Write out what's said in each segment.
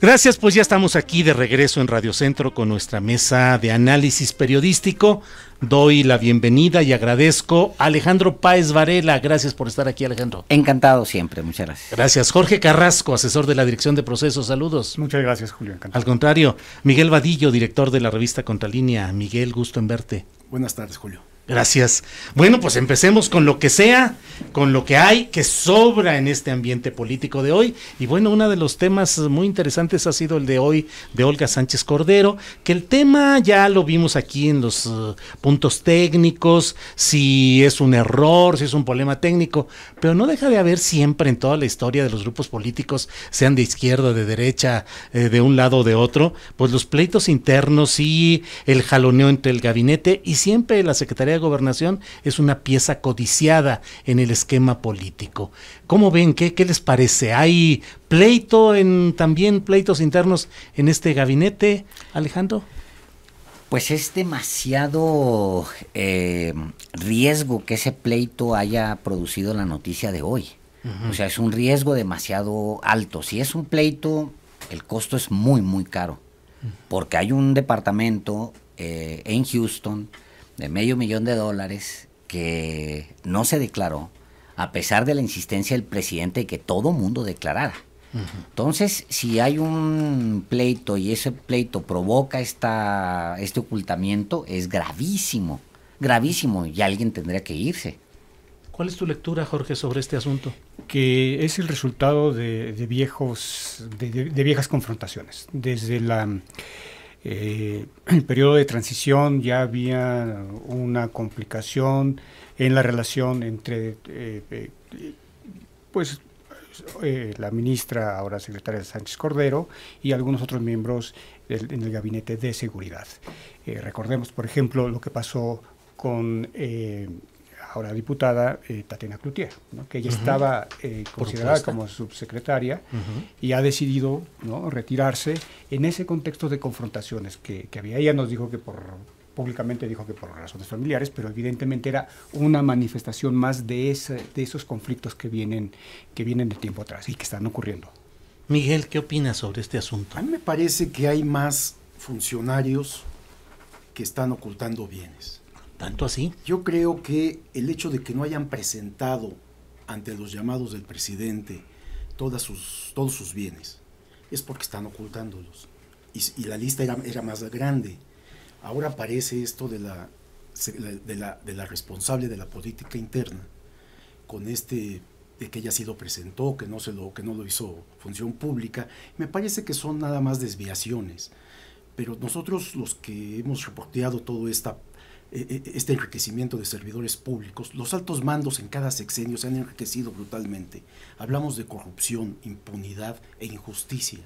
Gracias, pues ya estamos aquí de regreso en Radio Centro con nuestra mesa de análisis periodístico. Doy la bienvenida y agradezco a Alejandro Páez Varela. Gracias por estar aquí, Alejandro. Encantado siempre, muchas gracias. Gracias. Jorge Carrasco, asesor de la Dirección de Procesos. Saludos. Muchas gracias, Julio. Encantado. Al contrario, Miguel Vadillo, director de la revista Contralínea. Miguel, gusto en verte. Buenas tardes, Julio. Gracias. Bueno, pues empecemos con lo que sea, con lo que hay, que sobra en este ambiente político de hoy. Y bueno, uno de los temas muy interesantes ha sido el de hoy de Olga Sánchez Cordero, que el tema ya lo vimos aquí en los puntos técnicos, si es un error, si es un problema técnico, pero no deja de haber siempre en toda la historia de los grupos políticos, sean de izquierda, de derecha, de un lado o de otro, pues los pleitos internos y el jaloneo entre el gabinete, y siempre la Secretaría de Gobernación es una pieza codiciada en el esquema político. ¿Cómo ven? ¿Qué les parece? ¿Hay también pleitos internos en este gabinete, Alejandro? Pues es demasiado riesgo que ese pleito haya producido la noticia de hoy. O sea, es un riesgo demasiado alto. Si es un pleito, el costo es muy, muy caro. Porque hay un departamento en Houston de $500,000 que no se declaró, a pesar de la insistencia del presidente de que todo mundo declarara. Entonces, si hay un pleito y ese pleito provoca este ocultamiento, es gravísimo, gravísimo, y alguien tendría que irse. ¿Cuál es tu lectura, Jorge, sobre este asunto? Que es el resultado de viejas confrontaciones. Desde el periodo de transición ya había una complicación en la relación entre la ministra, ahora secretaria Sánchez Cordero, y algunos otros miembros en el gabinete de seguridad. Recordemos, por ejemplo, lo que pasó con ahora diputada Tatiana Cloutier, ¿no? Que ella estaba considerada como subsecretaria y ha decidido, ¿no?, retirarse en ese contexto de confrontaciones que había. Ella nos dijo que públicamente dijo que por razones familiares, pero evidentemente era una manifestación más de esos conflictos que vienen de tiempo atrás y que están ocurriendo. Miguel, ¿qué opinas sobre este asunto? A mí me parece que hay más funcionarios que están ocultando bienes. ¿Tanto así? Yo creo que el hecho de que no hayan presentado ante los llamados del presidente todos sus bienes es porque están ocultándolos. Y la lista era más grande. Ahora aparece esto de la responsable de la política interna, con de que ella sí lo presentó, que no lo hizo función pública. Me parece que son nada más desviaciones. Pero nosotros, los que hemos reporteado todo este enriquecimiento de servidores públicos, los altos mandos en cada sexenio se han enriquecido brutalmente. Hablamos de corrupción, impunidad e injusticia.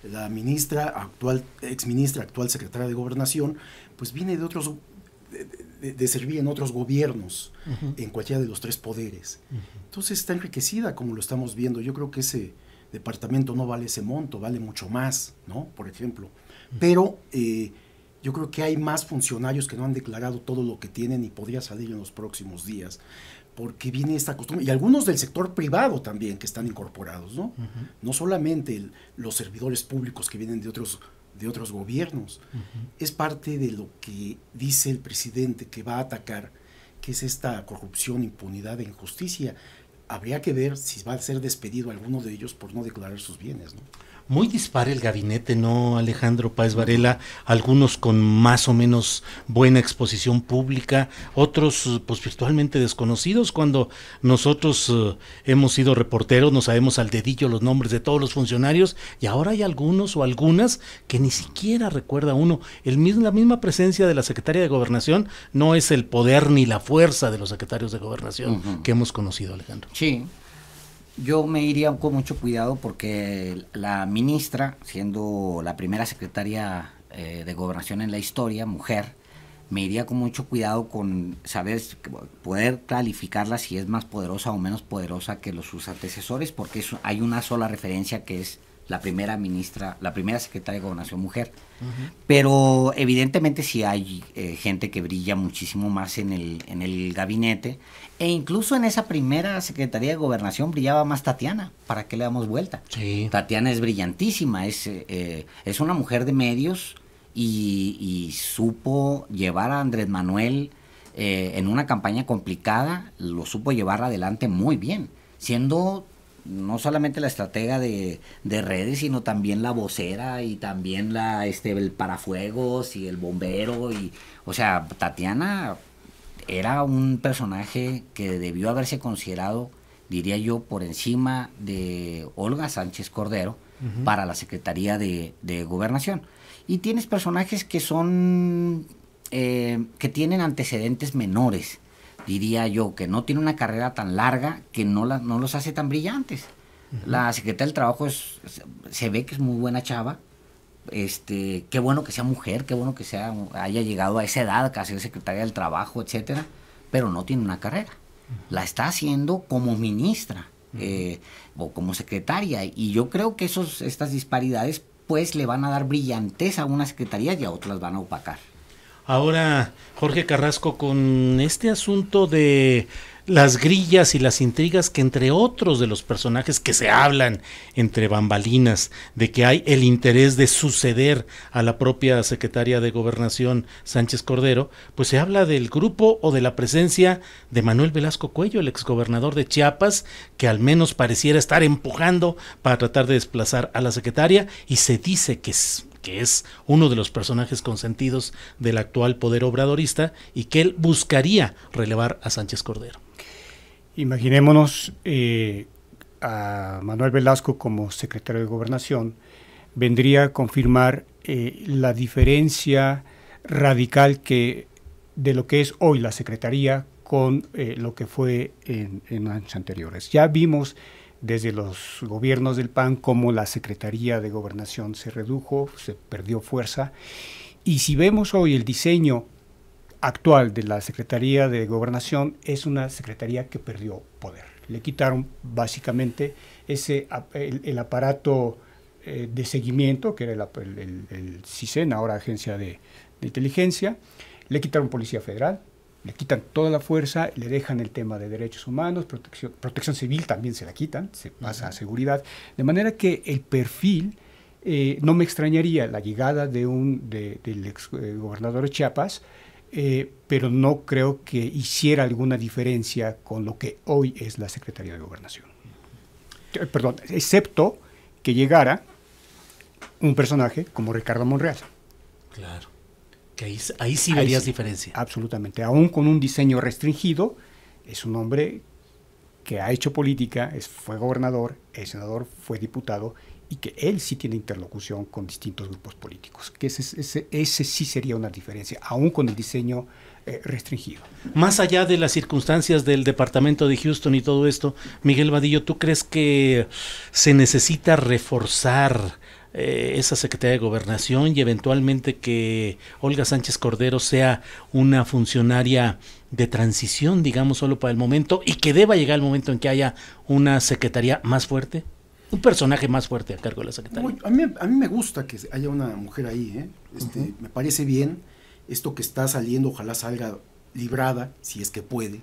La exministra actual secretaria de Gobernación, pues viene de servir en otros gobiernos, en cualquiera de los tres poderes. Entonces está enriquecida, como lo estamos viendo. Yo creo que ese departamento no vale ese monto, vale mucho más, ¿no? Por ejemplo. Pero yo creo que hay más funcionarios que no han declarado todo lo que tienen y podría salir en los próximos días, porque viene esta costumbre, y algunos del sector privado también que están incorporados, ¿no? No solamente los servidores públicos que vienen de otros gobiernos. Es parte de lo que dice el presidente que va a atacar, que es esta corrupción, impunidad e injusticia. Habría que ver si va a ser despedido alguno de ellos por no declarar sus bienes, ¿no? Muy dispar el gabinete, ¿no, Alejandro Páez Varela? Algunos con más o menos buena exposición pública, otros pues virtualmente desconocidos. Cuando nosotros hemos sido reporteros, no sabemos al dedillo los nombres de todos los funcionarios, y ahora hay algunos o algunas que ni siquiera recuerda uno. La misma presencia de la Secretaría de Gobernación no es el poder ni la fuerza de los secretarios de Gobernación que hemos conocido, Alejandro. Sí. Yo me iría con mucho cuidado porque la ministra, siendo la primera secretaria de Gobernación en la historia, mujer, me iría con mucho cuidado con poder calificarla si es más poderosa o menos poderosa que sus antecesores, porque hay una sola referencia que es la primera ministra, la primera secretaria de Gobernación mujer. Pero evidentemente sí hay gente que brilla muchísimo más en el gabinete, e incluso en esa primera Secretaría de Gobernación brillaba más Tatiana. ¿Para qué le damos vuelta? Sí. Tatiana es brillantísima, es una mujer de medios y supo llevar a Andrés Manuel en una campaña complicada, lo supo llevar adelante muy bien, siendo no solamente la estratega de redes, sino también la vocera y también el parafuegos y el bombero. O sea, Tatiana era un personaje que debió haberse considerado, diría yo, por encima de Olga Sánchez Cordero para la Secretaría de Gobernación. Y tienes personajes que son que tienen antecedentes menores, diría yo, que no tiene una carrera tan larga, que no los hace tan brillantes. La secretaria del Trabajo se ve que es muy buena chava. Qué bueno que sea mujer, qué bueno que haya llegado a esa edad, que ser secretaria del Trabajo, etcétera, pero no tiene una carrera. La está haciendo como ministra o como secretaria, y yo creo que estas disparidades pues le van a dar brillantez a una secretaría y a otras van a opacar. Ahora, Jorge Carrasco, con este asunto de las grillas y las intrigas que entre otros de los personajes que se hablan entre bambalinas, de que hay el interés de suceder a la propia secretaria de Gobernación Sánchez Cordero, pues se habla del grupo o de la presencia de Manuel Velasco Cuello, el exgobernador de Chiapas, que al menos pareciera estar empujando para tratar de desplazar a la secretaria, y se dice que es uno de los personajes consentidos del actual poder obradorista y que él buscaría relevar a Sánchez Cordero. Imaginémonos a Manuel Velasco como secretario de Gobernación, vendría a confirmar la diferencia radical de lo que es hoy la Secretaría con lo que fue en años anteriores. Ya vimos desde los gobiernos del PAN cómo la Secretaría de Gobernación se redujo, se perdió fuerza, y si vemos hoy el diseño actual de la Secretaría de Gobernación, es una secretaría que perdió poder. Le quitaron básicamente el aparato de seguimiento, que era el CISEN, ahora Agencia de Inteligencia, le quitaron Policía Federal, le quitan toda la fuerza, le dejan el tema de derechos humanos, protección civil también se la quitan, se pasa a seguridad, de manera que el perfil, no me extrañaría la llegada del ex gobernador de Chiapas, pero no creo que hiciera alguna diferencia con lo que hoy es la Secretaría de Gobernación. Perdón, excepto que llegara un personaje como Ricardo Monreal. Claro, que ahí sí verías diferencia. Absolutamente, aún con un diseño restringido, es un hombre que ha hecho política, fue gobernador, es senador, fue diputado, y que él sí tiene interlocución con distintos grupos políticos, que ese sí sería una diferencia, aún con el diseño restringido. Más allá de las circunstancias del departamento de Houston y todo esto, Miguel Vadillo, ¿tú crees que se necesita reforzar esa Secretaría de Gobernación y eventualmente que Olga Sánchez Cordero sea una funcionaria de transición, digamos, solo para el momento, y que deba llegar el momento en que haya una secretaría más fuerte? Un personaje más fuerte a cargo de la secretaría. A mí me gusta que haya una mujer ahí, me parece bien esto que está saliendo, ojalá salga librada, si es que puede,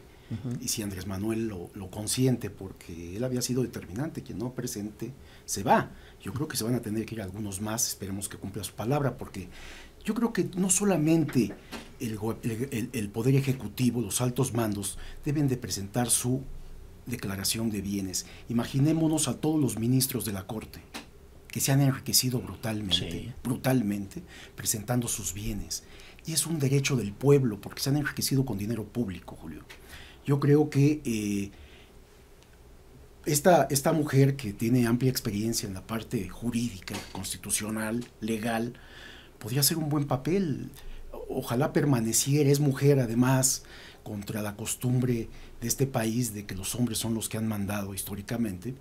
y si Andrés Manuel lo consiente, porque él había sido determinante, quien no presente se va. Yo creo que se van a tener que ir algunos más, esperemos que cumpla su palabra, porque yo creo que no solamente el Poder Ejecutivo, los altos mandos, deben de presentar su declaración de bienes. Imaginémonos a todos los ministros de la Corte que se han enriquecido brutalmente, presentando sus bienes. Y es un derecho del pueblo, porque se han enriquecido con dinero público, Julio. Yo creo que esta mujer, que tiene amplia experiencia en la parte jurídica, constitucional, legal, podría hacer un buen papel. Ojalá permaneciera, es mujer además, contra la costumbre de este país de que los hombres son los que han mandado históricamente.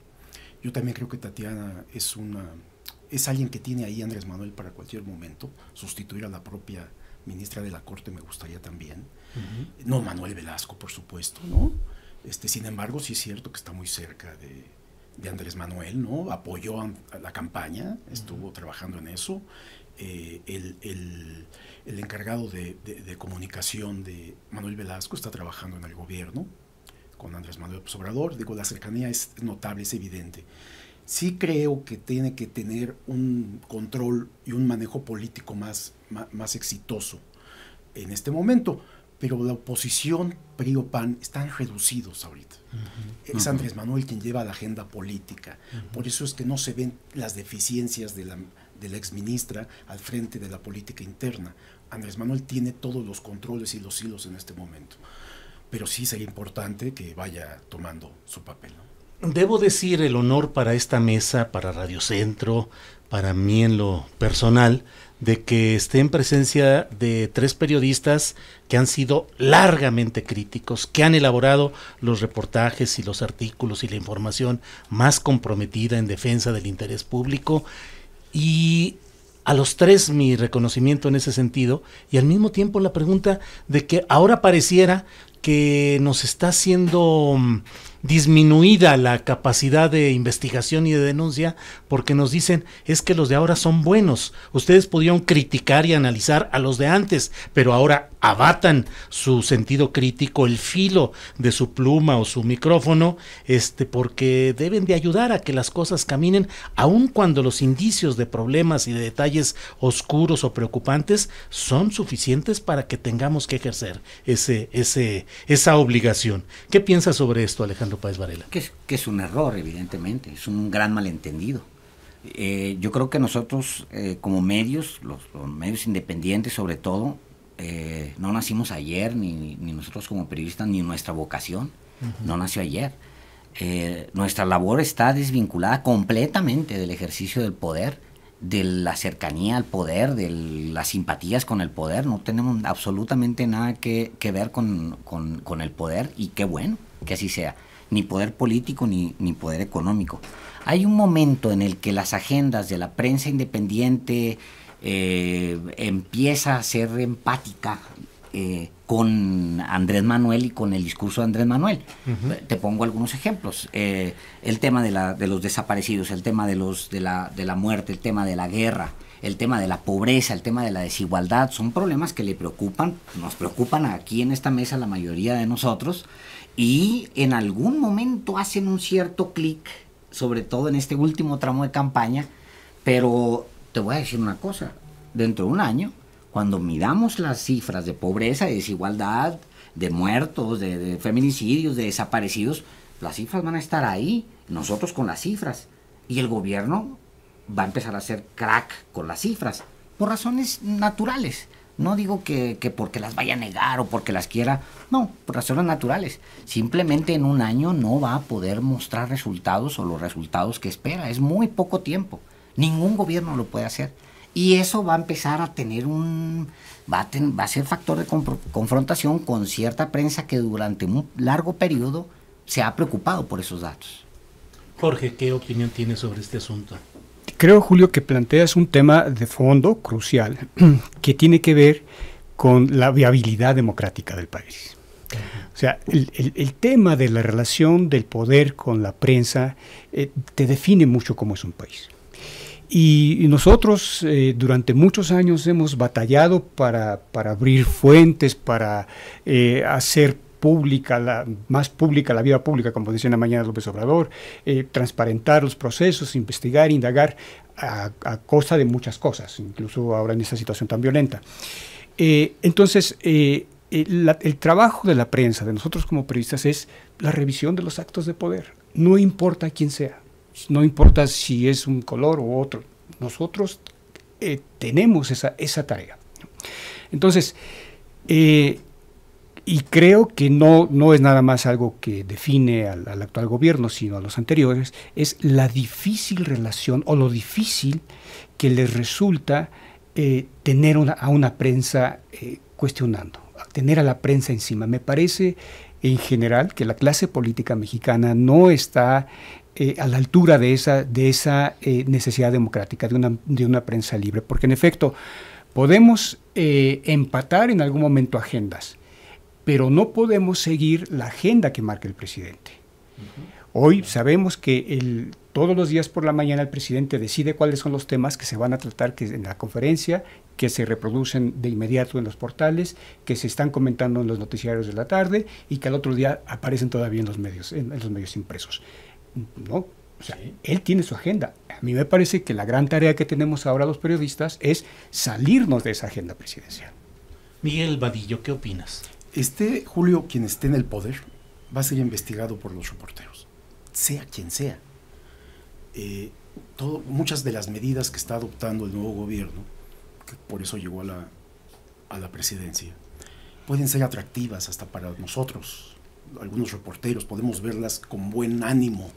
Yo también creo que Tatiana es alguien que tiene ahí Andrés Manuel para cualquier momento. Sustituir a la propia ministra de la Corte me gustaría también. No Manuel Velasco, por supuesto, ¿no? Sin embargo, sí es cierto que está muy cerca Andrés Manuel, ¿no? Apoyó a la campaña, estuvo trabajando en eso. El encargado de comunicación de Manuel Velasco está trabajando en el gobierno con Andrés Manuel López Obrador. Digo, la cercanía es notable, es evidente. Sí creo que tiene que tener un control y un manejo político más exitoso en este momento, pero la oposición, PRI o PAN, están reducidos ahorita. Es Andrés Manuel quien lleva la agenda política. Por eso es que no se ven las deficiencias de la exministra al frente de la política interna. Andrés Manuel tiene todos los controles y los hilos en este momento. Pero sí sería importante que vaya tomando su papel, ¿no? Debo decir el honor para esta mesa, para Radio Centro, para mí en lo personal, de que esté en presencia de 3 periodistas que han sido largamente críticos, que han elaborado los reportajes y los artículos y la información más comprometida en defensa del interés público, y a los 3 mi reconocimiento en ese sentido, y al mismo tiempo la pregunta de que ahora pareciera que nos está haciendo disminuida la capacidad de investigación y de denuncia, porque nos dicen, es que los de ahora son buenos, ustedes pudieron criticar y analizar a los de antes, pero ahora abatan su sentido crítico, el filo de su pluma o su micrófono, porque deben de ayudar a que las cosas caminen, aun cuando los indicios de problemas y de detalles oscuros o preocupantes son suficientes para que tengamos que ejercer esa obligación. ¿Qué piensas sobre esto, Alejandro Páez Varela? Que es un error, evidentemente, es un gran malentendido. Yo creo que nosotros como medios, los medios independientes sobre todo, no nacimos ayer, ni nosotros como periodistas, ni nuestra vocación no nació ayer. Nuestra labor está desvinculada completamente del ejercicio del poder, de la cercanía al poder, de las simpatías con el poder. No tenemos absolutamente nada que ver con el poder, y qué bueno que así sea, ni poder político ni poder económico. Hay un momento en el que las agendas de la prensa independiente empieza a ser empática con Andrés Manuel y con el discurso de Andrés Manuel. Te pongo algunos ejemplos. El tema de los desaparecidos, el tema de la muerte, el tema de la guerra, el tema de la pobreza, el tema de la desigualdad, son problemas que nos preocupan aquí en esta mesa la mayoría de nosotros, y en algún momento hacen un cierto clic, sobre todo en este último tramo de campaña. Pero te voy a decir una cosa, dentro de un año, cuando midamos las cifras de pobreza, de desigualdad, de muertos, de feminicidios, de desaparecidos, las cifras van a estar ahí, nosotros con las cifras, y el gobierno va a empezar a hacer crack con las cifras, por razones naturales. No digo que porque las vaya a negar o porque las quiera, no, por razones naturales. Simplemente en un año no va a poder mostrar resultados o los resultados que espera, es muy poco tiempo, ningún gobierno lo puede hacer. Y eso va a empezar a tener va a ser factor de confrontación con cierta prensa que durante un largo periodo se ha preocupado por esos datos. Jorge, ¿qué opinión tienes sobre este asunto? Creo, Julio, que planteas un tema de fondo crucial que tiene que ver con la viabilidad democrática del país. O sea, el tema de la relación del poder con la prensa te define mucho cómo es un país. Y nosotros durante muchos años hemos batallado para abrir fuentes, para hacer más pública la vida pública, como decía en la mañana López Obrador, transparentar los procesos, investigar, indagar a costa de muchas cosas, incluso ahora en esta situación tan violenta. Entonces, el trabajo de la prensa, de nosotros como periodistas, es la revisión de los actos de poder, no importa quién sea. No importa si es un color u otro, nosotros tenemos esa tarea. Entonces, y creo que no es nada más algo que define al actual gobierno, sino a los anteriores, es la difícil relación o lo difícil que les resulta tener a una prensa cuestionando, tener a la prensa encima. Me parece en general que la clase política mexicana no está a la altura de esa necesidad democrática, de una prensa libre, porque en efecto podemos empatar en algún momento agendas, pero no podemos seguir la agenda que marca el presidente. Hoy sabemos que todos los días por la mañana el presidente decide cuáles son los temas que se van a tratar en la conferencia, que se reproducen de inmediato en los portales, que se están comentando en los noticiarios de la tarde y que al otro día aparecen todavía en los medios impresos. ¿No? O sea, él tiene su agenda. A mí me parece que la gran tarea que tenemos ahora los periodistas es salirnos de esa agenda presidencial. Miguel Vadillo, ¿qué opinas? Julio, quien esté en el poder, va a ser investigado por los reporteros, sea quien sea. Muchas de las medidas que está adoptando el nuevo gobierno, que por eso llegó a la presidencia, pueden ser atractivas hasta para nosotros, algunos reporteros, podemos verlas con buen ánimo,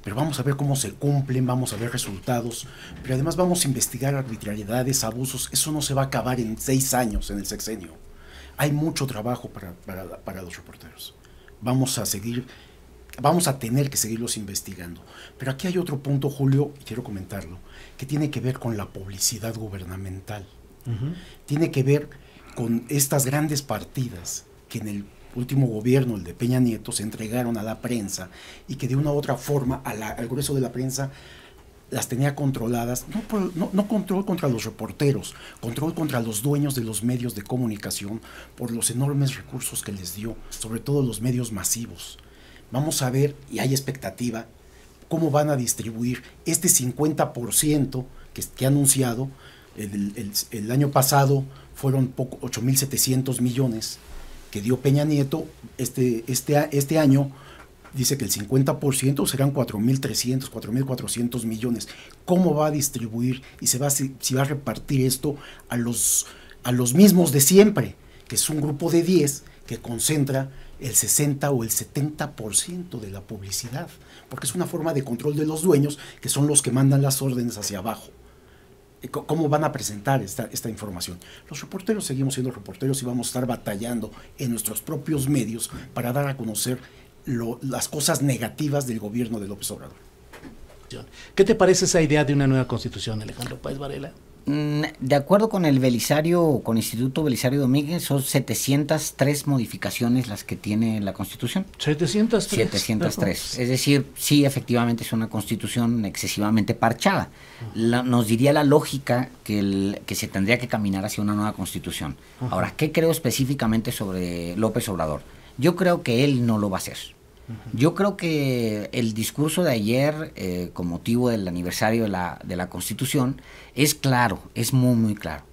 pero vamos a ver cómo se cumplen, vamos a ver resultados, pero además vamos a investigar arbitrariedades, abusos. Eso no se va a acabar en 6 años en el sexenio. Hay mucho trabajo para los reporteros. Vamos a tener que seguirlos investigando. Pero aquí hay otro punto, Julio, y quiero comentarlo, que tiene que ver con la publicidad gubernamental. Tiene que ver con estas grandes partidas que en el último gobierno, el de Peña Nieto, se entregaron a la prensa y que de una u otra forma al grueso de la prensa las tenía controladas, no control contra los reporteros, control contra los dueños de los medios de comunicación por los enormes recursos que les dio, sobre todo los medios masivos. Vamos a ver, y hay expectativa, cómo van a distribuir este 50% que ha anunciado. El año pasado fueron 8.700 millones que dio Peña Nieto. Este año dice que el 50% serán 4.300, 4.400 millones. ¿Cómo va a distribuir y si va a repartir esto a los mismos de siempre? Que es un grupo de 10 que concentra el 60 o el 70% de la publicidad, porque es una forma de control de los dueños, que son los que mandan las órdenes hacia abajo. ¿Cómo van a presentar esta información? Los reporteros seguimos siendo reporteros y vamos a estar batallando en nuestros propios medios para dar a conocer las cosas negativas del gobierno de López Obrador. ¿Qué te parece esa idea de una nueva constitución, Alejandro Páez Varela? De acuerdo con el Instituto Belisario Domínguez, son 703 modificaciones las que tiene la Constitución. 703. 703. Es decir, sí, efectivamente es una Constitución excesivamente parchada. Nos diría la lógica que se tendría que caminar hacia una nueva Constitución. Ahora, ¿qué creo específicamente sobre López Obrador? Yo creo que él no lo va a hacer. Yo creo que el discurso de ayer, con motivo del aniversario de la Constitución, es claro, es muy, muy claro.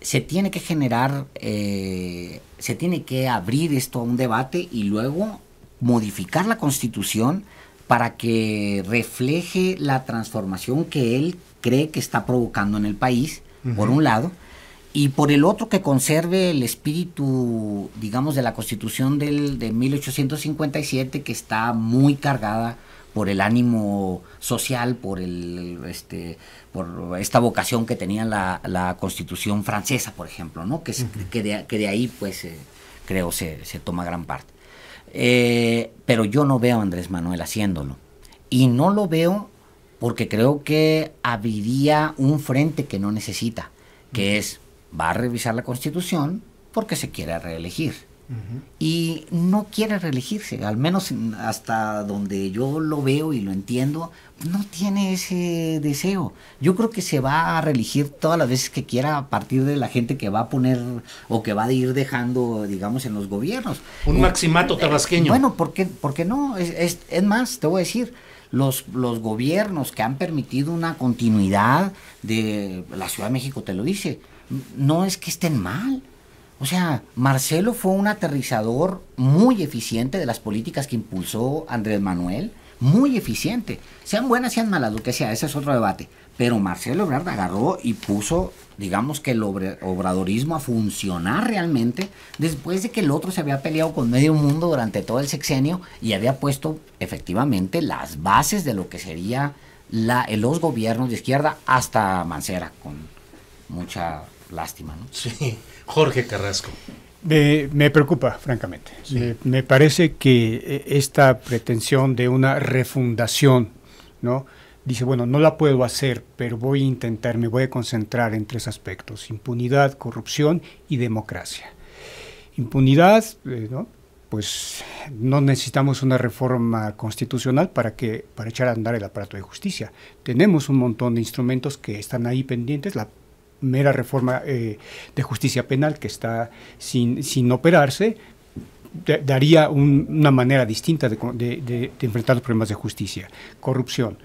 Se tiene que generar, se tiene que abrir esto a un debate y luego modificar la Constitución para que refleje la transformación que él cree que está provocando en el país, por un lado, y por el otro que conserve el espíritu, digamos, de la Constitución de 1857, que está muy cargada por el ánimo social, por esta vocación que tenía la Constitución francesa, por ejemplo, ¿no? Que de ahí, pues, creo se toma gran parte. Pero yo no veo a Andrés Manuel haciéndolo. Y no lo veo porque creo que abriría un frente que no necesita, que es: va a revisar la Constitución porque se quiere reelegir. Y no quiere reelegirse, al menos hasta donde yo lo veo y lo entiendo, no tiene ese deseo. Yo creo que se va a reelegir todas las veces que quiera, a partir de la gente que va a poner o que va a ir dejando, digamos, en los gobiernos. Un maximato tabasqueño. Bueno, ¿por qué no? Es más, te voy a decir, los gobiernos que han permitido una continuidad de la Ciudad de México, te lo dice, no es que estén mal. O sea, Marcelo fue un aterrizador muy eficiente de las políticas que impulsó Andrés Manuel, muy eficiente. Sean buenas, sean malas, lo que sea, ese es otro debate. Pero Marcelo Ebrard agarró y puso, digamos, que el obradorismo a funcionar realmente, después de que el otro se había peleado con medio mundo durante todo el sexenio y había puesto efectivamente las bases de lo que sería los gobiernos de izquierda, hasta Mancera, con mucha lástima, ¿no? Sí. Jorge Carrasco. Me preocupa, francamente. Sí. Me parece que esta pretensión de una refundación, ¿no? Dice, bueno, no la puedo hacer, pero voy a intentar, me voy a concentrar en 3 aspectos: impunidad, corrupción y democracia. Impunidad, ¿no? pues no necesitamos una reforma constitucional para echar a andar el aparato de justicia. Tenemos un montón de instrumentos que están ahí pendientes. La mera reforma de justicia penal que está sin operarse daría una manera distinta de enfrentar los problemas de justicia. Corrupción.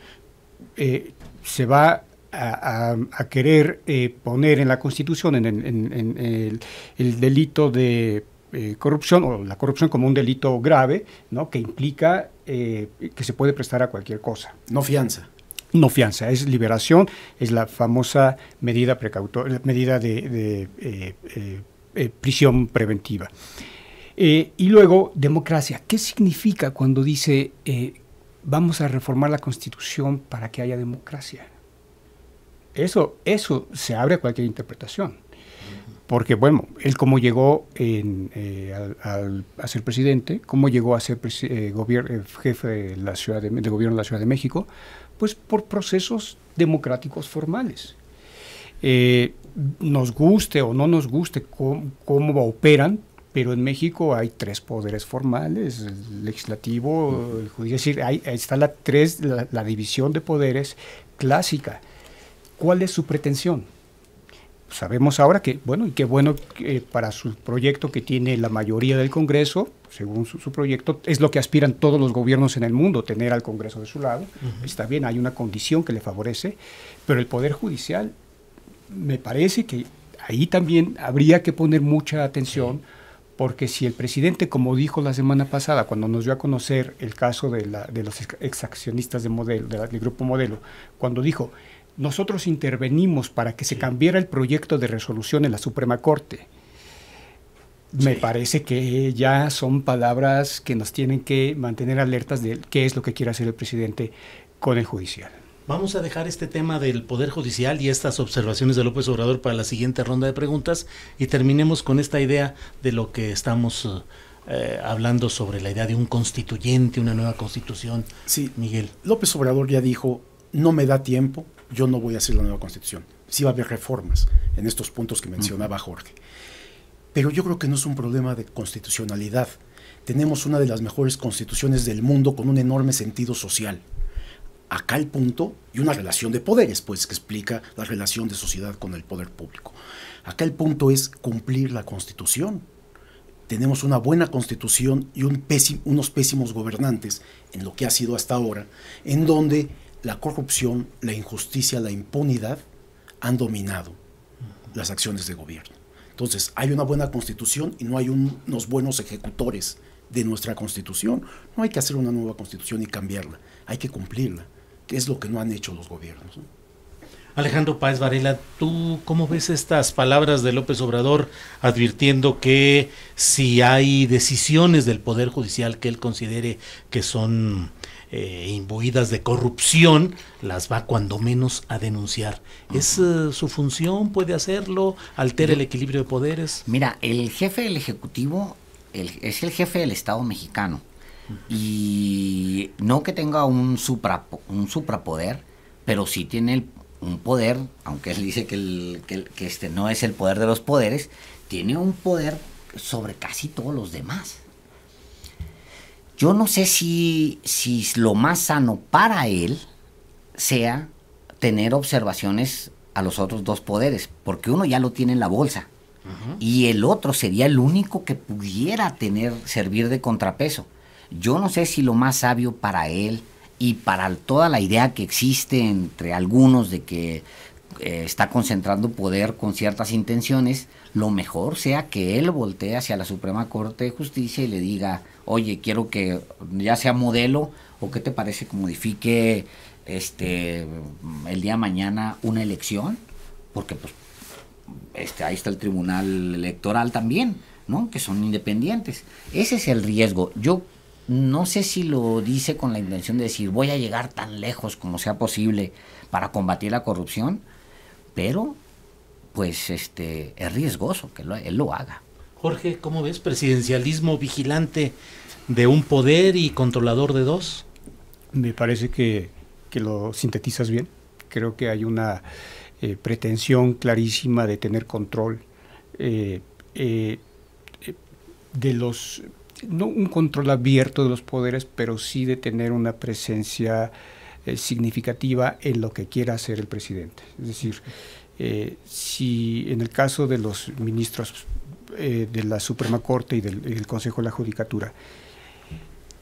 Se va a querer poner en la Constitución en el delito de corrupción, o la corrupción como un delito grave, ¿no?, que implica que se puede prestar a cualquier cosa. No fianza. No fianza, es liberación, es la famosa medida de prisión preventiva. Y luego, democracia. ¿Qué significa cuando dice vamos a reformar la Constitución para que haya democracia? Eso se abre a cualquier interpretación. Porque, bueno, él cómo llegó a ser presidente, cómo llegó a ser jefe del gobierno de la Ciudad de México, pues por procesos democráticos formales. Nos guste o no nos guste cómo operan, pero en México hay 3 poderes formales, el legislativo, el judicial, es decir, ahí está la división de poderes clásica. ¿Cuál es su pretensión? Sabemos ahora que, bueno, y qué bueno para su proyecto que tiene la mayoría del Congreso, según su proyecto, es lo que aspiran todos los gobiernos en el mundo, tener al Congreso de su lado. Está bien, hay una condición que le favorece, pero el Poder Judicial, me parece que ahí también habría que poner mucha atención, porque si el presidente, como dijo la semana pasada, cuando nos dio a conocer el caso de los exaccionistas de Modelo, del Grupo Modelo, cuando dijo: nosotros intervenimos para que se cambiara el proyecto de resolución en la Suprema Corte. Me parece que ya son palabras que nos tienen que mantener alertas de qué es lo que quiere hacer el presidente con el judicial. Vamos a dejar este tema del Poder Judicial y estas observaciones de López Obrador para la siguiente ronda de preguntas y terminemos con esta idea de lo que estamos hablando sobre la idea de un constituyente, una nueva constitución. Sí, Miguel. López Obrador ya dijo: no me da tiempo, yo no voy a hacer la nueva Constitución. Sí va a haber reformas en estos puntos que mencionaba Jorge. Pero yo creo que no es un problema de constitucionalidad. Tenemos una de las mejores constituciones del mundo con un enorme sentido social. Acá el punto, y una relación de poderes, pues, que explica la relación de sociedad con el poder público. Acá el punto es cumplir la Constitución. Tenemos una buena Constitución y unos pésimos gobernantes en lo que ha sido hasta ahora, en donde la corrupción, la injusticia, la impunidad han dominado las acciones de gobierno. Entonces, hay una buena Constitución y no hay unos buenos ejecutores de nuestra Constitución. No hay que hacer una nueva Constitución y cambiarla, hay que cumplirla, que es lo que no han hecho los gobiernos, ¿no? Alejandro Páez Varela, ¿tú cómo ves estas palabras de López Obrador advirtiendo que si hay decisiones del Poder Judicial que él considere que son imbuidas de corrupción, las va cuando menos a denunciar? ¿Es su función? ¿Puede hacerlo? ¿Altera el equilibrio de poderes? Mira, el jefe del Ejecutivo es el jefe del Estado mexicano, y no que tenga un suprapoder, pero sí tiene un poder, aunque él dice que este no es el poder de los poderes, tiene un poder sobre casi todos los demás. Yo no sé si lo más sano para él sea tener observaciones a los otros 2 poderes, porque uno ya lo tiene en la bolsa, y el otro sería el único que pudiera servir de contrapeso. Yo no sé si lo más sabio para él y para toda la idea que existe entre algunos de que está concentrando poder con ciertas intenciones, lo mejor sea que él voltee hacia la Suprema Corte de Justicia y le diga: oye, quiero que ya sea Modelo, o qué te parece que modifique el día de mañana una elección, porque pues ahí está el Tribunal Electoral también, ¿no?, que son independientes. Ese es el riesgo. Yo no sé si lo dice con la intención de decir voy a llegar tan lejos como sea posible para combatir la corrupción, pero pues es riesgoso que él lo haga. Jorge, ¿cómo ves? ¿Presidencialismo vigilante de un poder y controlador de 2? Me parece que lo sintetizas bien. Creo que hay una pretensión clarísima de tener control de los no un control abierto de los poderes, pero sí de tener una presencia significativa en lo que quiera hacer el presidente. Es decir, si en el caso de los ministros de la Suprema Corte y del Consejo de la Judicatura,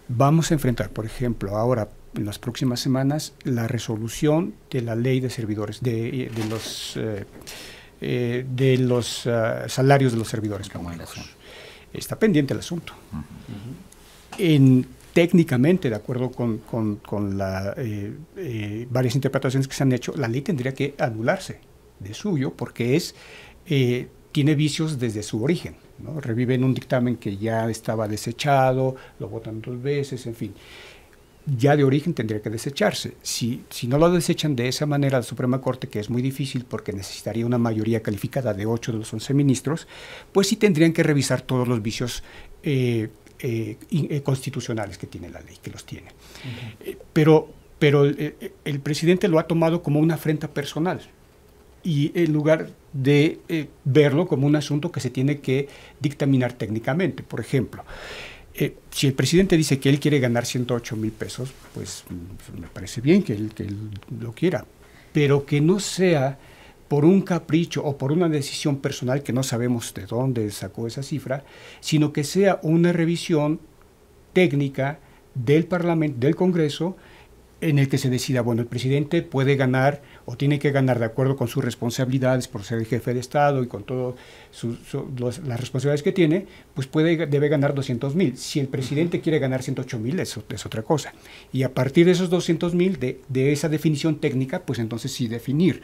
vamos a enfrentar, por ejemplo, ahora en las próximas semanas, la resolución de la ley de servidores, de los salarios de los servidores públicos. Está pendiente el asunto. Técnicamente, de acuerdo con varias interpretaciones que se han hecho, la ley tendría que anularse de suyo porque tiene vicios desde su origen, ¿no? Reviven un dictamen que ya estaba desechado, lo votan 2 veces, en fin. Ya de origen tendría que desecharse. Si no lo desechan de esa manera la Suprema Corte, que es muy difícil porque necesitaría una mayoría calificada de 8 de los 11 ministros, pues sí tendrían que revisar todos los vicios constitucionales que tiene la ley, que los tiene. Pero el presidente lo ha tomado como una afrenta personal y en lugar de verlo como un asunto que se tiene que dictaminar técnicamente. Por ejemplo, si el presidente dice que él quiere ganar 108,000 pesos, pues me parece bien que él lo quiera, pero que no sea por un capricho o por una decisión personal que no sabemos de dónde sacó esa cifra, sino que sea una revisión técnica del Parlamento, del Congreso, en el que se decida, bueno, el presidente puede ganar o tiene que ganar de acuerdo con sus responsabilidades por ser el jefe de Estado y con todas las responsabilidades que tiene, pues debe ganar 200,000. Si el presidente quiere ganar 108,000, eso es otra cosa. Y a partir de esos 200,000, de esa definición técnica, pues entonces sí definir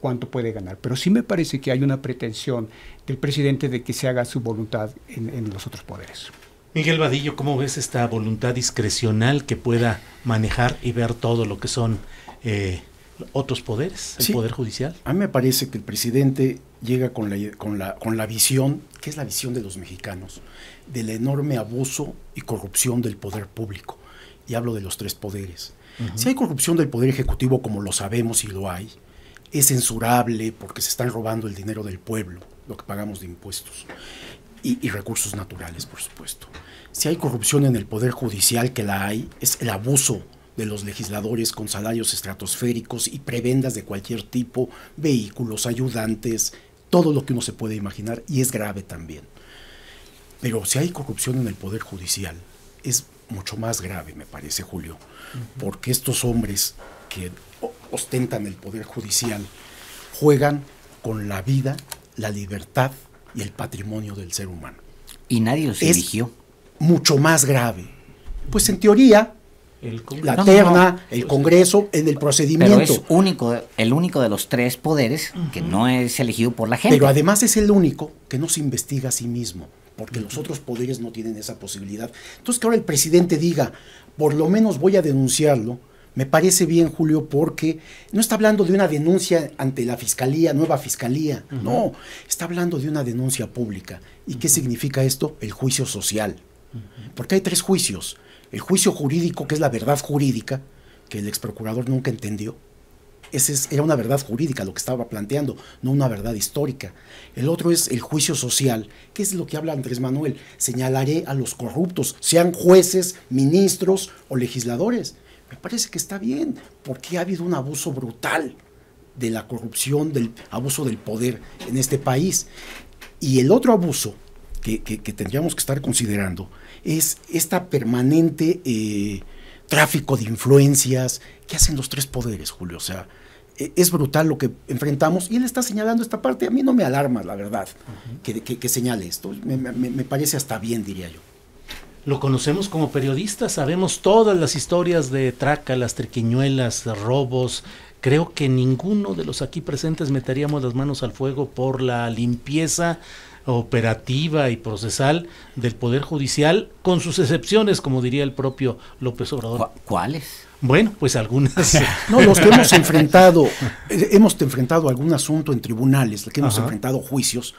cuánto puede ganar. Pero sí me parece que hay una pretensión del presidente de que se haga su voluntad en los otros poderes. Miguel Vadillo, ¿cómo ves esta voluntad discrecional que pueda manejar y ver todo lo que son otros poderes, el Poder Judicial? A mí me parece que el presidente llega con la visión, que es la visión de los mexicanos, del enorme abuso y corrupción del poder público. Y hablo de los 3 poderes. Si hay corrupción del Poder Ejecutivo, como lo sabemos y lo hay, es censurable porque se están robando el dinero del pueblo, lo que pagamos de impuestos. Y recursos naturales, por supuesto. Si hay corrupción en el Poder Judicial, que la hay, es el abuso de los legisladores con salarios estratosféricos y prebendas de cualquier tipo, vehículos, ayudantes, todo lo que uno se puede imaginar, y es grave también. Pero si hay corrupción en el Poder Judicial, es mucho más grave, me parece, Julio, porque estos hombres que ostentan el Poder Judicial juegan con la vida, la libertad y el patrimonio del ser humano. Y nadie los eligió. Mucho más grave. Pues en teoría, la terna, el Congreso, en el procedimiento. Pero es el único de los 3 poderes que no es elegido por la gente. Pero además es el único que no se investiga a sí mismo, porque los otros poderes no tienen esa posibilidad. Entonces que ahora el presidente diga, por lo menos voy a denunciarlo, me parece bien, Julio, porque no está hablando de una denuncia ante la fiscalía, nueva fiscalía, no, está hablando de una denuncia pública. ¿Y qué significa esto? El juicio social. Porque hay 3 juicios. El juicio jurídico, que es la verdad jurídica, que el exprocurador nunca entendió. Era una verdad jurídica lo que estaba planteando, no una verdad histórica. El otro es el juicio social, que es lo que habla Andrés Manuel. Señalaré a los corruptos, sean jueces, ministros o legisladores. Me parece que está bien, porque ha habido un abuso brutal de la corrupción, del abuso del poder en este país. Y el otro abuso que tendríamos que estar considerando es esta permanente tráfico de influencias que hacen los 3 poderes, Julio. O sea, es brutal lo que enfrentamos, y él está señalando esta parte. A mí no me alarma, la verdad, que señale esto. Me parece hasta bien, diría yo. Lo conocemos como periodistas, sabemos todas las historias de trácalas, triquiñuelas, robos. Creo que ninguno de los aquí presentes meteríamos las manos al fuego por la limpieza operativa y procesal del Poder Judicial, con sus excepciones, como diría el propio López Obrador. ¿Cuáles? Bueno, pues algunas. No, los que hemos enfrentado algún asunto en tribunales, los que hemos enfrentado juicios,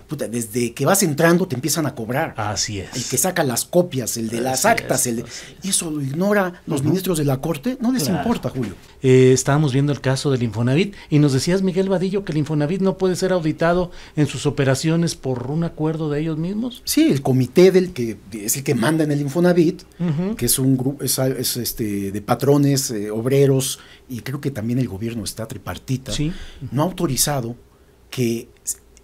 puta, desde que vas entrando te empiezan a cobrar. Así es. El que saca las copias, el de las actas, y eso lo ignora los ministros de la Corte, no les importa, Julio. Estábamos viendo el caso del Infonavit y nos decías, Miguel Vadillo, que el Infonavit no puede ser auditado en sus operaciones por un acuerdo de ellos mismos. Sí, el comité del que es el que manda en el Infonavit, que es un grupo de patrones, obreros, y creo que también el gobierno está tripartita, no ha autorizado que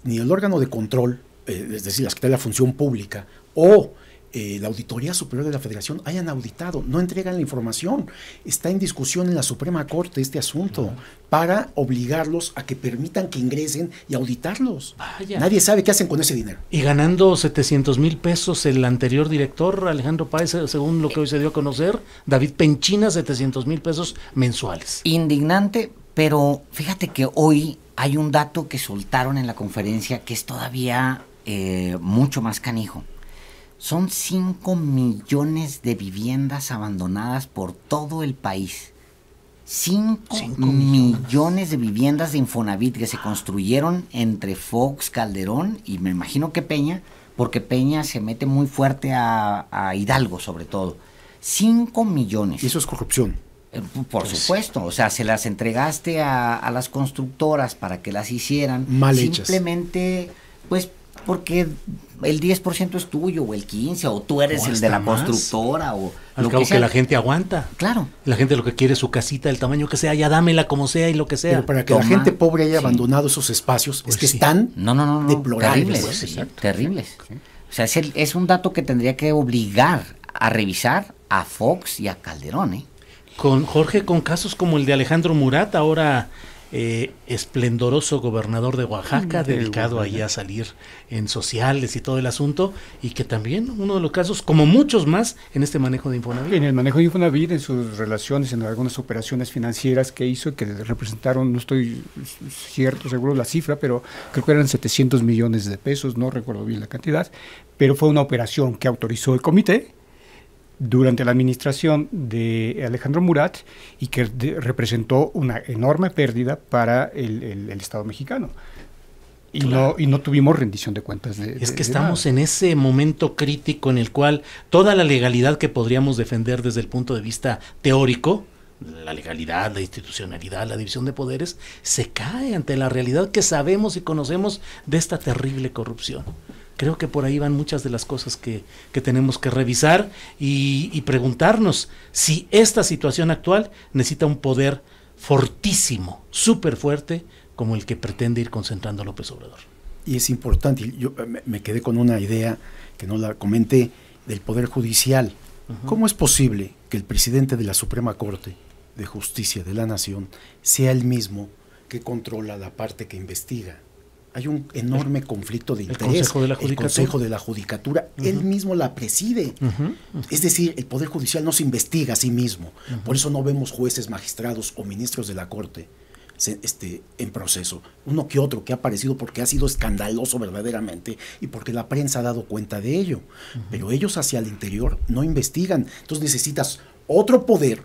ni el órgano de control, es decir, la Secretaría de la Función Pública, o la Auditoría Superior de la Federación hayan auditado, no entregan la información. Está en discusión en la Suprema Corte este asunto para obligarlos a que permitan que ingresen y auditarlos. Vaya. Nadie sabe qué hacen con ese dinero. Y ganando 700,000 pesos el anterior director, Alejandro Páez, según lo que hoy se dio a conocer, David Penchina, 700,000 pesos mensuales. Indignante, pero fíjate que hoy hay un dato que soltaron en la conferencia que es todavía mucho más canijo. Son 5 millones de viviendas abandonadas por todo el país. 5 millones de viviendas de Infonavit que se construyeron entre Fox, Calderón y me imagino que Peña, porque Peña se mete muy fuerte a Hidalgo sobre todo. 5 millones. Y eso es corrupción. Por supuesto, o sea, se las entregaste a las constructoras para que las hicieran. Mal hechas. Simplemente, pues, porque el 10% es tuyo, o el 15%, o tú eres el de la constructora, o al cabo que la gente aguanta. Claro. La gente lo que quiere es su casita, del tamaño que sea, ya dámela como sea y lo que sea. Pero para que la gente pobre haya abandonado esos espacios, pues es que están deplorables. Terribles. O sea, es un dato que tendría que obligar a revisar a Fox y a Calderón, Con Jorge, con casos como el de Alejandro Murat, ahora esplendoroso gobernador de Oaxaca, dedicado ahí a salir en sociales y todo el asunto, y que también uno de los casos, como muchos más, en este manejo de Infonavit. En el manejo de Infonavit, en sus relaciones, en algunas operaciones financieras que hizo, que representaron, no estoy seguro la cifra, pero creo que eran 700 millones de pesos, no recuerdo bien la cantidad, pero fue una operación que autorizó el comité durante la administración de Alejandro Murat y que representó una enorme pérdida para el Estado mexicano. Y, claro, no tuvimos rendición de cuentas. Es que estamos en ese momento crítico en el cual toda la legalidad que podríamos defender desde el punto de vista teórico, la legalidad, la institucionalidad, la división de poderes, se cae ante la realidad que sabemos y conocemos de esta terrible corrupción. Creo que por ahí van muchas de las cosas que tenemos que revisar y preguntarnos si esta situación actual necesita un poder fortísimo, súper fuerte, como el que pretende ir concentrando López Obrador. Y es importante, yo me quedé con una idea que no la comenté, del Poder Judicial. ¿Cómo es posible que el presidente de la Suprema Corte de Justicia de la Nación sea el mismo que controla la parte que investiga? Hay un enorme conflicto de interés. El Consejo de la Judicatura, él mismo la preside. Es decir, el Poder Judicial no se investiga a sí mismo. Por eso no vemos jueces, magistrados o ministros de la Corte en proceso. Uno que otro que ha aparecido porque ha sido escandaloso verdaderamente y porque la prensa ha dado cuenta de ello. Pero ellos hacia el interior no investigan. Entonces necesitas otro poder,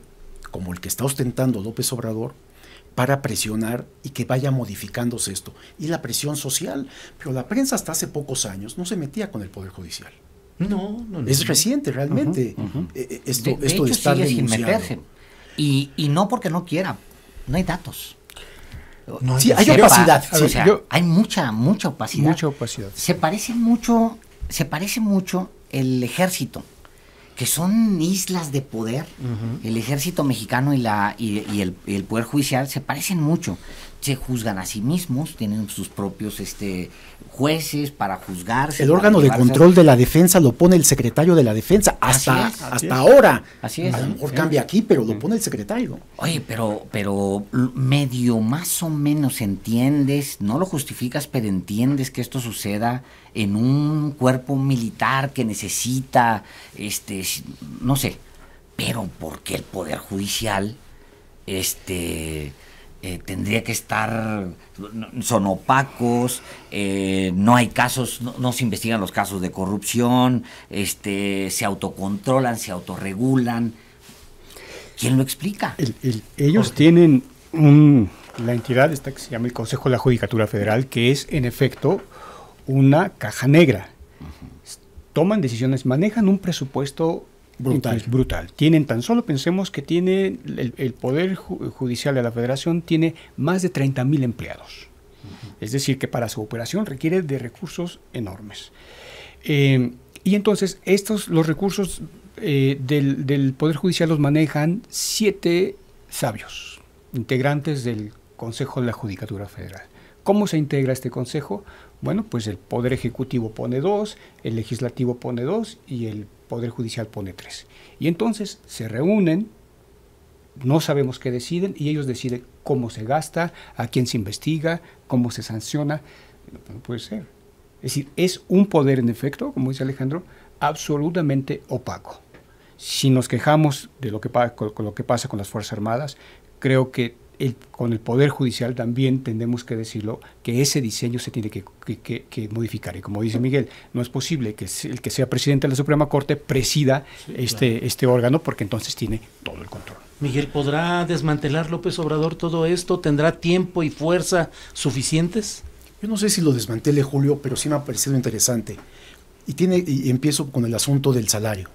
como el que está ostentando López Obrador, para presionar y que vaya modificándose esto. Y la presión social. Pero la prensa hasta hace pocos años no se metía con el Poder Judicial. No. Es reciente realmente esto de hecho, estar sigue denunciando. sin meterse. Y no porque no quiera, no hay datos. No, sí, hay opacidad. O sea, hay mucha opacidad. Mucha opacidad. Se parece mucho el ejército, que son islas de poder. El ejército mexicano y el Poder Judicial se parecen mucho. Se juzgan a sí mismos, tienen sus propios jueces para juzgarse. El órgano de control de la defensa lo pone el secretario de la defensa hasta ahora. Así es. A lo mejor cambia aquí, pero lo pone el secretario. Oye, pero medio más o menos entiendes, no lo justificas, pero entiendes que esto suceda en un cuerpo militar que necesita, no sé, pero ¿por qué el Poder Judicial, tendría que estar, son opacos, no hay casos, no se investigan los casos de corrupción, se autocontrolan, se autorregulan? ¿Quién lo explica? Ellos tienen la entidad esta que se llama el Consejo de la Judicatura Federal, que es en efecto una caja negra. Toman decisiones, manejan un presupuesto brutal. Tienen, tan solo pensemos que tiene el Poder Judicial de la Federación tiene más de 30,000 empleados. Es decir, que para su operación requiere de recursos enormes. Y entonces los recursos del Poder Judicial los manejan 7 sabios, integrantes del Consejo de la Judicatura Federal. ¿Cómo se integra este consejo? Bueno, pues el Poder Ejecutivo pone 2, el Legislativo pone 2 y el Poder Judicial pone 3. Y entonces se reúnen, no sabemos qué deciden, y ellos deciden cómo se gasta, a quién se investiga, cómo se sanciona. No puede ser. Es decir, es un poder, en efecto, como dice Alejandro, absolutamente opaco. Si nos quejamos de lo que con lo que pasa con las Fuerzas Armadas, creo que con el Poder Judicial también tendremos que decirlo, que ese diseño se tiene que modificar. Y como dice Miguel, no es posible que el que sea presidente de la Suprema Corte presida este órgano, porque entonces tiene todo el control. Miguel, ¿podrá desmantelar López Obrador todo esto? ¿Tendrá tiempo y fuerza suficientes? Yo no sé si lo desmantele, Julio, pero sí me ha parecido interesante. Y empiezo con el asunto del salario.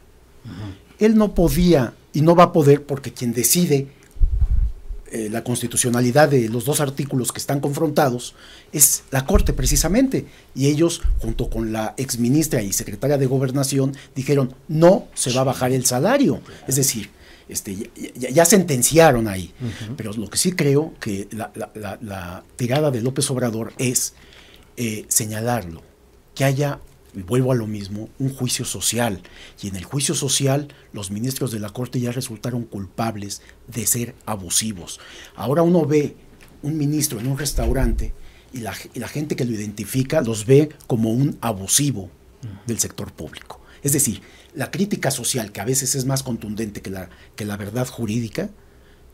Él no podía y no va a poder, porque quien decide la constitucionalidad de los 2 artículos que están confrontados es la Corte precisamente, y ellos junto con la exministra y secretaria de Gobernación dijeron no se va a bajar el salario, es decir, ya sentenciaron ahí. Pero lo que sí creo que la tirada de López Obrador es señalarlo, que haya, vuelvo a lo mismo, un juicio social, y en el juicio social los ministros de la Corte ya resultaron culpables de ser abusivos. Ahora uno ve un ministro en un restaurante y la gente que lo identifica los ve como un abusivo del sector público. Es decir, la crítica social, que a veces es más contundente que la verdad jurídica,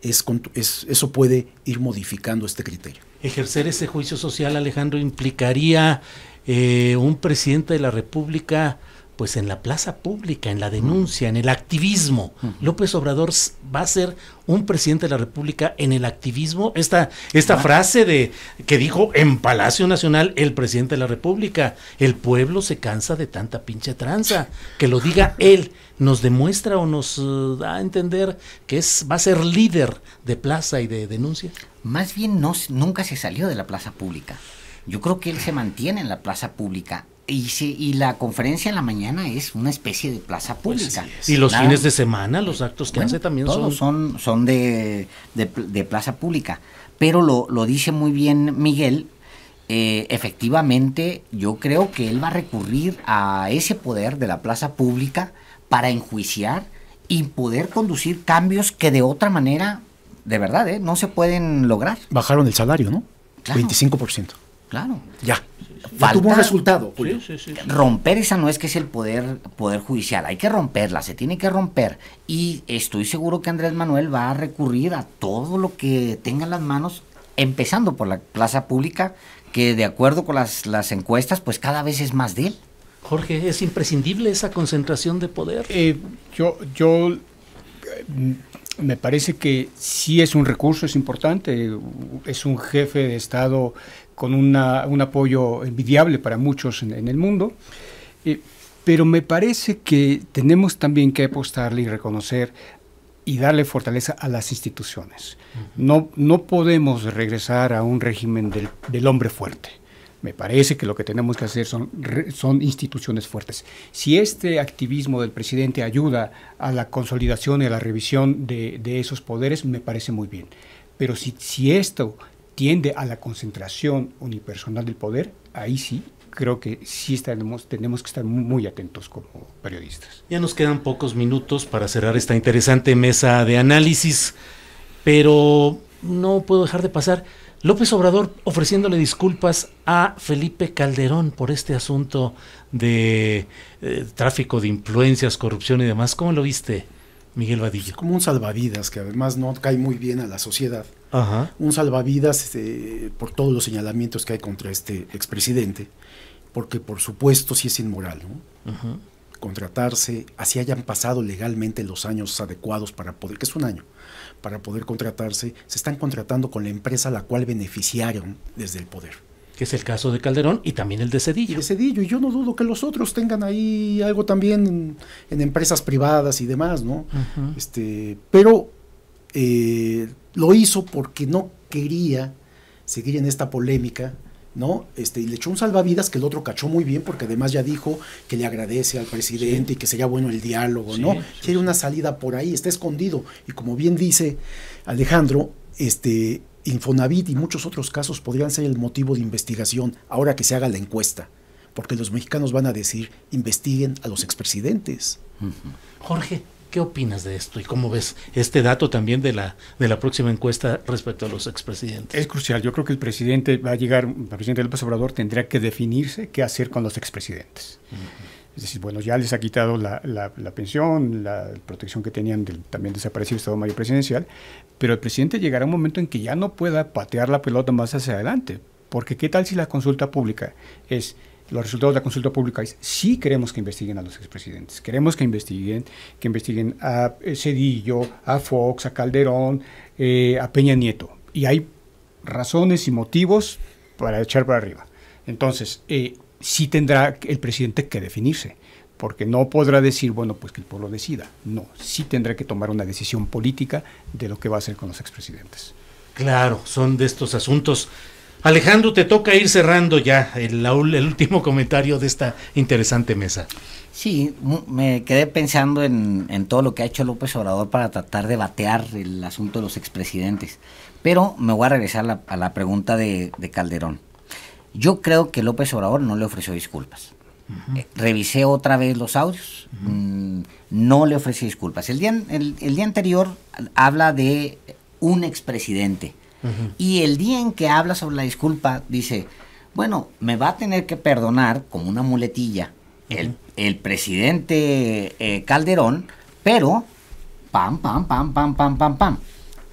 eso puede ir modificando este criterio. Ejercer ese juicio social, Alejandro, implicaría un presidente de la República pues en la plaza pública, en la denuncia, en el activismo. López Obrador va a ser un presidente de la República en el activismo. Esta frase que dijo en Palacio Nacional el presidente de la República: el pueblo se cansa de tanta pinche tranza. Que lo diga él, nos demuestra o nos da a entender que va a ser líder de plaza y de denuncia. Más bien nunca se salió de la plaza pública. Yo creo que él se mantiene en la plaza pública. Y la conferencia en la mañana es una especie de plaza pública. Pues sí, y los fines de semana, los actos que hace también son de plaza pública. Pero lo dice muy bien Miguel. Efectivamente, yo creo que él va a recurrir a ese poder de la plaza pública para enjuiciar y poder conducir cambios que de otra manera, de verdad, no se pueden lograr. Bajaron el salario, ¿no? Claro. 25%. Claro. Ya tuvo un resultado, Julio. Sí. Romper esa no es que es el poder judicial, hay que romperla, se tiene que romper. Y estoy seguro que Andrés Manuel va a recurrir a todo lo que tenga en las manos, empezando por la plaza pública, que de acuerdo con las encuestas, pues cada vez es más de él. Jorge, ¿es imprescindible esa concentración de poder? Yo me parece que sí es un recurso, es importante, es un jefe de Estado con un apoyo envidiable para muchos en el mundo, pero me parece que tenemos también que apostarle y reconocer y darle fortaleza a las instituciones. No podemos regresar a un régimen del hombre fuerte. Me parece que lo que tenemos que hacer son instituciones fuertes. Si este activismo del presidente ayuda a la consolidación y a la revisión de esos poderes, me parece muy bien. Pero si esto tiende a la concentración unipersonal del poder, ahí sí creo que sí tenemos que estar muy atentos como periodistas. Ya nos quedan pocos minutos para cerrar esta interesante mesa de análisis, pero no puedo dejar de pasar. López Obrador ofreciéndole disculpas a Felipe Calderón por este asunto de tráfico de influencias, corrupción y demás. ¿Cómo lo viste, Miguel Vadillo? Es como un salvavidas que además no cae muy bien a la sociedad. Ajá. Un salvavidas por todos los señalamientos que hay contra este expresidente, porque por supuesto sí es inmoral, ¿no? contratarse, así hayan pasado legalmente los años adecuados para poder, que es un año, para poder contratarse, se están contratando con la empresa a la cual beneficiaron desde el poder. Que es el caso de Calderón y también el de Zedillo. Y de Zedillo, y yo no dudo que los otros tengan ahí algo también en empresas privadas y demás, ¿no? Pero lo hizo porque no quería seguir en esta polémica, ¿no? Y le echó un salvavidas que el otro cachó muy bien, porque además ya dijo que le agradece al presidente y que sería bueno el diálogo, ¿no? Quiere una salida por ahí, está escondido. Y como bien dice Alejandro, Infonavit y muchos otros casos podrían ser el motivo de investigación ahora que se haga la encuesta, porque los mexicanos van a decir, investiguen a los expresidentes. Jorge, ¿qué opinas de esto y cómo ves este dato también de la próxima encuesta respecto a los expresidentes? Es crucial. Yo creo que el presidente López Obrador tendría que definirse qué hacer con los expresidentes. Es decir, bueno, ya les ha quitado la pensión, la protección que tenían del también desaparecido Estado Mayor Presidencial, pero el presidente llegará a un momento en que ya no pueda patear la pelota más hacia adelante, porque ¿qué tal si la consulta pública los resultados de la consulta pública es, sí queremos que investiguen a los expresidentes, queremos que investiguen a Zedillo, a Fox, a Calderón, a Peña Nieto, y hay razones y motivos para echar para arriba. Entonces, sí tendrá el presidente que definirse, porque no podrá decir, bueno, pues que el pueblo decida. No, sí tendrá que tomar una decisión política de lo que va a hacer con los expresidentes. Claro, son de estos asuntos. Alejandro, te toca ir cerrando ya el último comentario de esta interesante mesa. Sí, me quedé pensando en todo lo que ha hecho López Obrador para tratar de batear el asunto de los expresidentes, pero me voy a regresar a la pregunta de Calderón. Yo creo que López Obrador no le ofreció disculpas. Revisé otra vez los audios, no le ofreció disculpas. El día anterior habla de un expresidente. Y el día en que habla sobre la disculpa, dice, bueno, me va a tener que perdonar como una muletilla el presidente Calderón, pero pam,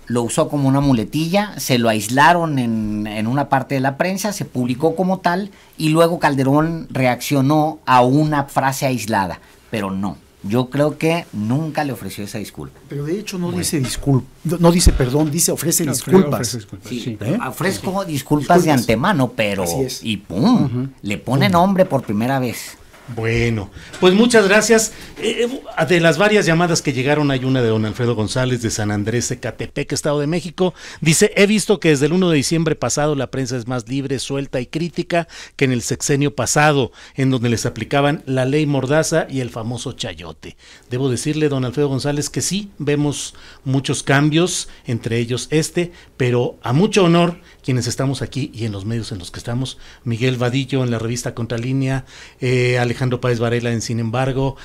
lo usó como una muletilla, se lo aislaron en una parte de la prensa, se publicó como tal, y luego Calderón reaccionó a una frase aislada, pero no. Yo creo que nunca le ofreció esa disculpa. Pero de hecho no dice perdón, dice ofrece disculpas. Sí, ofrezco disculpas de antemano, pero y pum, le pone nombre por primera vez. Bueno, pues muchas gracias. De las varias llamadas que llegaron, hay una de don Alfredo González de San Andrés, Ecatepec, Estado de México. Dice, he visto que desde el 1 de diciembre pasado la prensa es más libre, suelta y crítica que en el sexenio pasado, en donde les aplicaban la ley Mordaza y el famoso chayote. Debo decirle, don Alfredo González, que sí, vemos muchos cambios, entre ellos pero a mucho honor quienes estamos aquí y en los medios en los que estamos, Miguel Vadillo en la revista Contralínea, Alejandro Páez Varela en Sin embargo,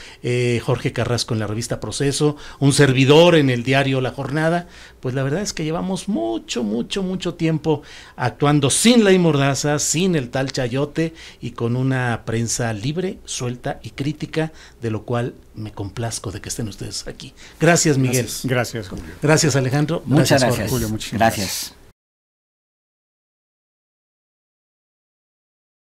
Jorge Carrasco en la revista Proceso, un servidor en el diario La Jornada. Pues la verdad es que llevamos mucho tiempo actuando sin ley Mordaza, sin el tal chayote y con una prensa libre, suelta y crítica, de lo cual me complazco de que estén ustedes aquí. Gracias, Miguel. Gracias, Julio. Gracias, Alejandro. Muchas gracias. Julio, muchísimas gracias.